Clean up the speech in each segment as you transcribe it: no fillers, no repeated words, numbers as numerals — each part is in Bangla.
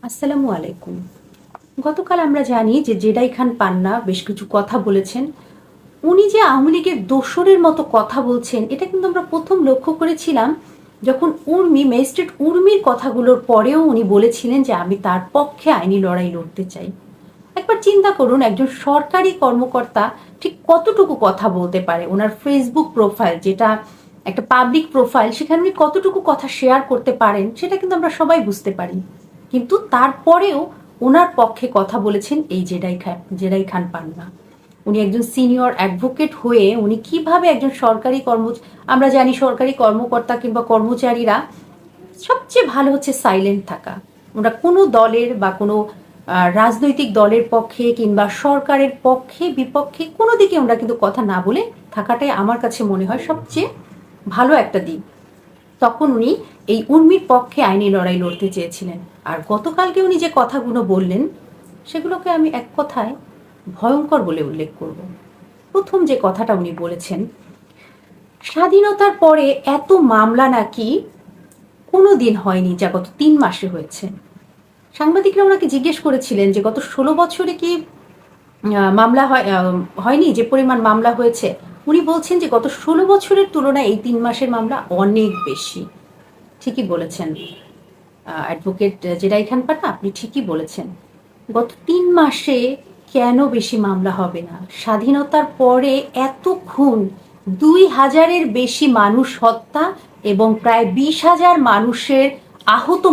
আসসালামু আলাইকুম। গতকাল আমরা জানি যে জেডাই খান পান্না বেশ কিছু কথা বলেছেন। উনি যে আওয়ামী লীগের দোসরের মতো কথা বলছেন এটা কিন্তু আমরা প্রথম লক্ষ্য করেছিলাম যখন ম্যাজিস্ট্রেট উর্মির কথাগুলোর পরেও উনি বলেছিলেন যে আমি তার পক্ষে আইনি লড়াই লড়তে চাই। একবার চিন্তা করুন একজন সরকারি কর্মকর্তা ঠিক কতটুকু কথা বলতে পারে। ওনার ফেসবুক প্রোফাইল যেটা একটা পাবলিক প্রোফাইল, সেখানে উনি কতটুকু কথা শেয়ার করতে পারেন সেটা কিন্তু আমরা সবাই বুঝতে পারি। কিন্তু তারপরেও ওনার পক্ষে কথা বলেছেন এই জেডাই খান পান্না। উনি একজন সিনিয়র অ্যাডভোকেট হয়ে উনি কিভাবে একজন আমরা জানি সরকারি কর্মকর্তা কিংবা কর্মচারীরা সবচেয়ে ভালো হচ্ছে সাইলেন্ট থাকা। ওরা কোনো দলের বা কোনো রাজনৈতিক দলের পক্ষে কিংবা সরকারের পক্ষে বিপক্ষে কোনো দিকে ওরা কিন্তু কথা না বলে থাকাটাই আমার কাছে মনে হয় সবচেয়ে ভালো একটা দিক। তখন উনি এই উর্মির পক্ষে আইনি লড়াই লড়তে চেয়েছিলেন। আর গতকালকে উনি যে কথাগুলো বললেন সেগুলোকে আমি এক কথায় ভয়ঙ্কর বলে উল্লেখ করব। প্রথম যে কথাটা উনি বলেছেন, স্বাধীনতার পরে এত মামলা নাকি কোনো দিন হয়নি যা গত 3 মাসে হয়েছে। সাংবাদিকরা ওনাকে জিজ্ঞেস করেছিলেন যে গত 16 বছরে কি হয়নি যে পরিমাণ মামলা হয়েছে। উনি বলছেন যে গত 16 বছরের তুলনায় এই 3 মাসের মামলা অনেক বেশি। ঠিকই বলেছেন অ্যাডভোকেট জেডাই খান পান্না, আপনি ঠিকই বলেছেন। গত 3 মাসে কেন বেশি মামলা হবে না? স্বাধীনতার পরে এত খুন, 2000-এর বেশি মানুষ হত্যা এবং প্রায় 20,000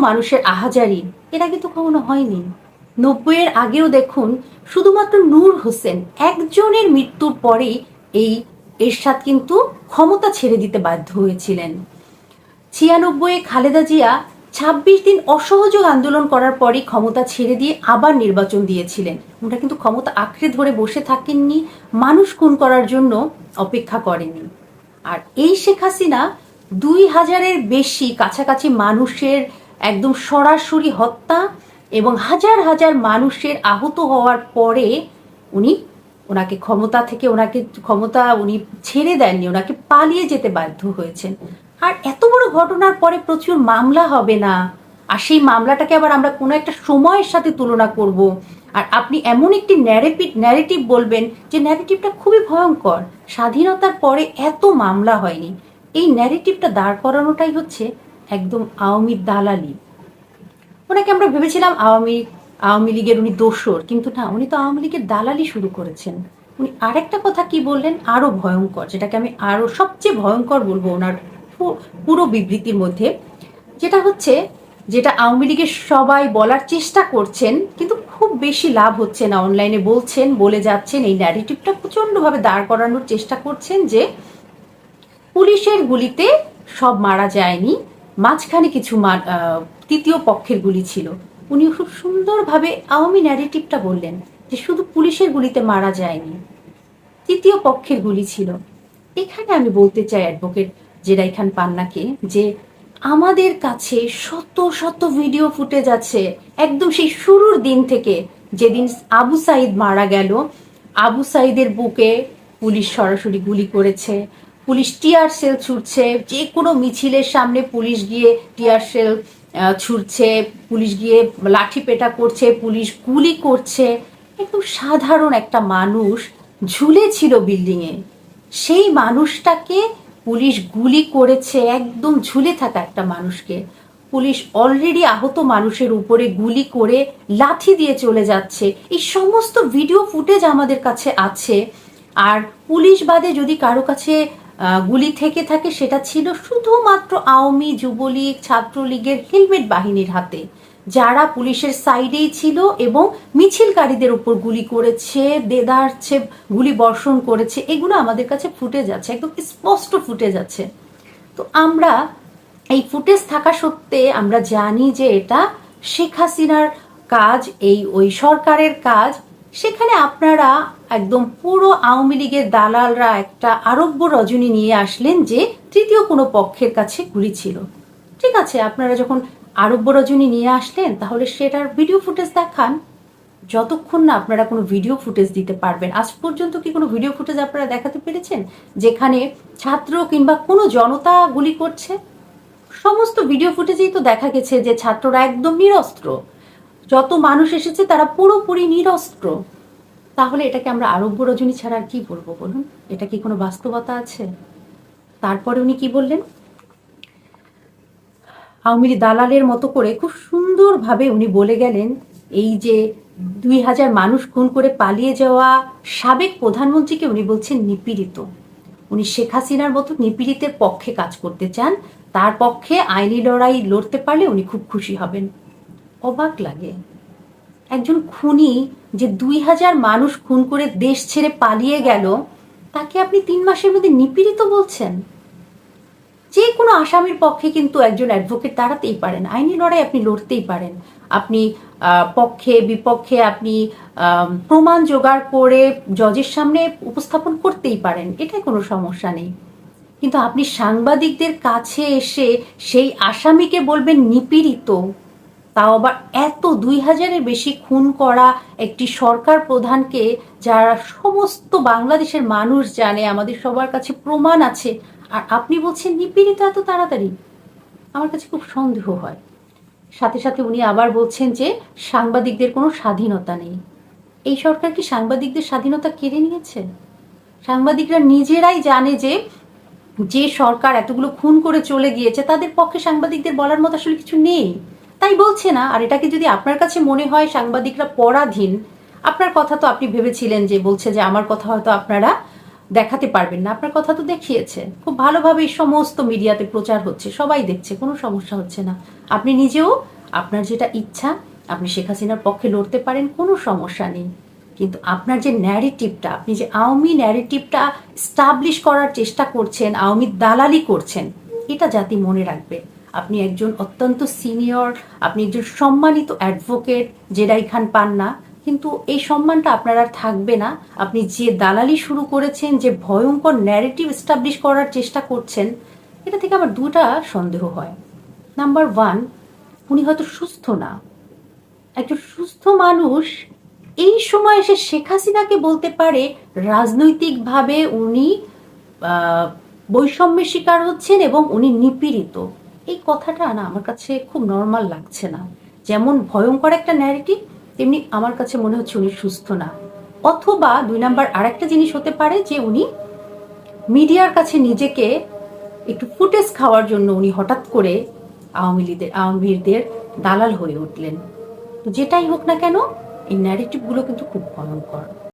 মানুষের আহাজারি এর আগে তো কখনো হয়নি। 90-এর আগেও দেখুন শুধুমাত্র নূর হোসেন একজনের মৃত্যুর পরেই এই এরশাদ কিন্তু ক্ষমতা ছেড়ে দিতে বাধ্য হয়েছিলেন। 96-এ খালেদা জিয়া 26 দিন অসহযোগ আন্দোলন করার পরই ক্ষমতা ছেড়ে দিয়ে আবার নির্বাচন দিয়েছিলেন। ওটা কিন্তু ক্ষমতা আঁকড়ে ধরে বসে থাকেননি, মানুষ খুন করার জন্য অপেক্ষা করেননি। আর এই শেখ হাসিনা 2000-এর বেশি কাছাকাছি মানুষের একদম সরাসরি হত্যা এবং হাজার হাজার মানুষের আহত হওয়ার পরে উনি ক্ষমতা উনি ছেড়ে দেননি, ওনাকে পালিয়ে যেতে বাধ্য হয়েছেন। আর এত বড় ঘটনার পরে প্রচুর মামলা হবে না, আর সেই মামলাটাকে আবার আমরা কোনো একটা সময়ের সাথে তুলনা করব, আর আপনি এমন একটি ন্যারেটিভ বলবেন যে ন্যারেটিভটা খুবই ভয়ঙ্কর, স্বাধীনতার পরে এত মামলা হয়নি। এই ন্যারেটিভটা দাঁড় করানোটাই হচ্ছে একদম আওয়ামী দালালি। ওনাকে আমরা ভেবেছিলাম আওয়ামী লীগের উনি দোসর, কিন্তু না, উনি তো আওয়ামী লীগের দালালি শুরু করেছেন। উনি আরেকটা কথা কি বললেন আরো ভয়ঙ্কর, যেটাকে আমি আরো সবচেয়ে ভয়ঙ্কর বলবো ওনার পুরো বিবৃতির মধ্যে, যেটা আওয়ামী লীগের সবাই বলার চেষ্টা করছেন কিন্তু খুব বেশি লাভ হচ্ছে না, অনলাইনে বলে যাচ্ছেন, এই ন্যারেটিভটা প্রচন্ডভাবে দাঁড় করানোর চেষ্টা করছেন যে পুলিশের গুলিতে সব মারা যায়নি, মাঝখানে কিছু তৃতীয় পক্ষের গুলি ছিল। উনি খুব সুন্দরভাবে আওয়ামী ন্যারেটিভটা বললেন যে শুধু পুলিশের গুলিতে মারা যায়নি, তৃতীয় পক্ষের গুলি ছিল। এখানে আমি বলতে চাই অ্যাডভোকেট জেডাই খান পান্নাকে যে আমাদের কাছে শত শত ভিডিও ফুটেজ আছে একদম সেই শুরুর দিন থেকে, যেদিন আবু সাইদ মারা গেল। আবু সাইদের বুকে পুলিশ সরাসরি গুলি করেছে, পুলিশ টিয়ার সেল ছুটছে, যে কোনো মিছিলের সামনে পুলিশ গিয়ে টিয়ার সেল ছুটছে, পুলিশ গিয়ে লাঠি পেটা করছে, পুলিশ গুলি করছে। একদম সাধারণ একটা মানুষ ঝুলে ছিল বিল্ডিংয়ে, সেই মানুষটাকে পুলিশ গুলি করেছে, একদম ঝুলে থাকা একটা মানুষকে পুলিশ অলরেডি আহত মানুষের উপরে গুলি করে লাঠি দিয়ে চলে যাচ্ছে। এই সমস্ত ভিডিও ফুটেজ আমাদের কাছে আছে। আর পুলিশ বাদে যদি কারো কাছে গুলি থেকে থাকে সেটা ছিল শুধুমাত্র আওয়ামী, যুবলীগ, ছাত্রলীগের হেলমেট বাহিনীর হাতে, যারা পুলিশের সাইডেই ছিল এবং মিছিলকারীদের উপর গুলি করেছে, দেদারছে, গুলি বর্ষণ করেছে। এগুলো আমাদের কাছে ফুটেজ আছে, একদম স্পষ্ট ফুটেজ আছে। তো আমরা এই ফুটেজ থাকা সত্ত্বে আমরা জানি যে এটা শেখ হাসিনার কাজ, ওই সরকারের কাজ। সেখানে আপনারা একদম পুরো আওয়ামী লীগের দালালরা একটা আরব্য রজনী নিয়ে আসলেন যে তৃতীয় কোনো পক্ষের কাছে গুলি ছিল। ঠিক আছে, আপনারা যখন আরব্য রজনী নিয়ে আসলেন তাহলে সেটার ভিডিও ফুটেজ দেখান। যতক্ষণ না আপনারা কোনো ভিডিও ফুটেজ দিতে পারবেন, আজ পর্যন্ত কি কোনো ভিডিও ফুটেজ আপনারা দেখাতে পেরেছেন যেখানে ছাত্র কিংবা কোনো জনতা গুলি করছে? সমস্ত ভিডিও ফুটেজেই তো দেখা গেছে যে ছাত্ররা একদম নিরস্ত্র, যত মানুষ এসেছে তারা পুরোপুরি নিরস্ত্র। তাহলে এটাকে আমরা আরব্য রজনী ছাড়া আর কি বলবো বলুন? এটা কি কোনো বাস্তবতা আছে? তারপরে উনি কি বললেন, আওয়ামী লীগ দালালের মতো করে খুব সুন্দরভাবে উনি বলে গেলেন, এই যে 2000 মানুষ খুন করে পালিয়ে যাওয়া সাবেক প্রধানমন্ত্রীকে উনি বলছেন নিপীড়িত। উনি শেখ হাসিনার মতো নিপীড়িতের পক্ষে কাজ করতে চান, তার পক্ষে আইনি লড়াই লড়তে পারলে উনি খুব খুশি হবেন। অবাক লাগে, একজন খুনি যে 2000 মানুষ খুন করে দেশ ছেড়ে পালিয়ে গেল, তাকে আপনি 3 মাসের মধ্যে নিপীড়িত বলছেন? যে কোনো আসামির পক্ষে কিন্তু একজন অ্যাডভোকেট দাঁড়াতেই পারেন, আইনি লড়াই আপনি লড়তেই পারেন, আপনি পক্ষে বিপক্ষে আপনি প্রমাণ জোগাড় করে জজের সামনে উপস্থাপন করতেই পারেন, এটাই কোনো সমস্যা নেই। কিন্তু আপনি সাংবাদিকদের কাছে এসে সেই আসামিকে বলবেন নিপীড়িত, তাও আবার এত 2000-এর বেশি খুন করা একটি সরকার প্রধানকে, যারা সমস্ত বাংলাদেশের মানুষ জানে, আমাদের সবার কাছে প্রমাণ আছে, আর আপনি বলছেন নিপীড়িত এত তাড়াতাড়ি? আমার কাছে খুব সন্দেহ হয়। সাথে সাথে উনি আবার বলছেন যে সাংবাদিকদের কোনো স্বাধীনতা নেই। এই সরকার কি সাংবাদিকদের স্বাধীনতা কেড়ে নিয়েছে? সাংবাদিকরা নিজেরাই জানে যে যে সরকার এতগুলো খুন করে চলে গিয়েছে, তাদের পক্ষে সাংবাদিকদের বলার মতো আসলে কিছু নেই, তাই বলছে না। আর এটাকে যদি আপনার কাছে মনে হয় সাংবাদিকরা পরাধীন, আপনার কথা তো আপনি ভেবেছিলেন যে বলছে যে আমার কথা হয়তো আপনারা দেখাতে পারবেন না, আপনার কথা তো দেখিয়েছে খুব ভালোভাবে, সমস্ত মিডিয়াতে প্রচার হচ্ছে, সবাই দেখছে, কোনো সমস্যা হচ্ছে না। আপনি নিজেও আপনার যেটা ইচ্ছা, আপনি শেখ হাসিনার পক্ষে লড়তে পারেন, কোনো সমস্যা নেই। কিন্তু আপনার যে ন্যারেটিভটা, আপনি যে আওয়ামী ন্যারেটিভটা স্টাবলিশ করার চেষ্টা করছেন, আওয়ামী দালালি করছেন, এটা জাতি মনে রাখবে। আপনি একজন অত্যন্ত সিনিয়র, আপনি একজন সম্মানিত অ্যাডভোকেট, জেরাই খান পান না, কিন্তু এই সম্মানটা আপনার আর থাকবে না। আপনি যে দালালি শুরু করেছেন, যে ভয়ঙ্কর ন্যারেটিভ এস্টাবলিশ করার চেষ্টা করছেন, এটা থেকে আমার দুটা সন্দেহ হয়। নাম্বার 1, উনি হয়তো সুস্থ না। একজন সুস্থ মানুষ এই সময় এসে শেখ হাসিনাকে বলতে পারে রাজনৈতিকভাবে উনি বৈষম্যের শিকার হচ্ছেন এবং উনি নিপীড়িত? এই কথাটা না আমার কাছে খুব নর্মাল লাগছে না। যেমন ভয়ঙ্কর একটা ন্যারেটিভ, তেমনি আমার কাছে মনে হচ্ছে উনি সুস্থ না। অথবা 2 নাম্বার আরেকটা জিনিস হতে পারে যে উনি মিডিয়ার কাছে নিজেকে একটু ফুটেজ খাওয়ার জন্য উনি হঠাৎ করে আওয়ামী লীগদের দালাল হয়ে উঠলেন। তো যেটাই হোক না কেন, এই ন্যারেটিভগুলো কিন্তু খুব ভয়ঙ্কর।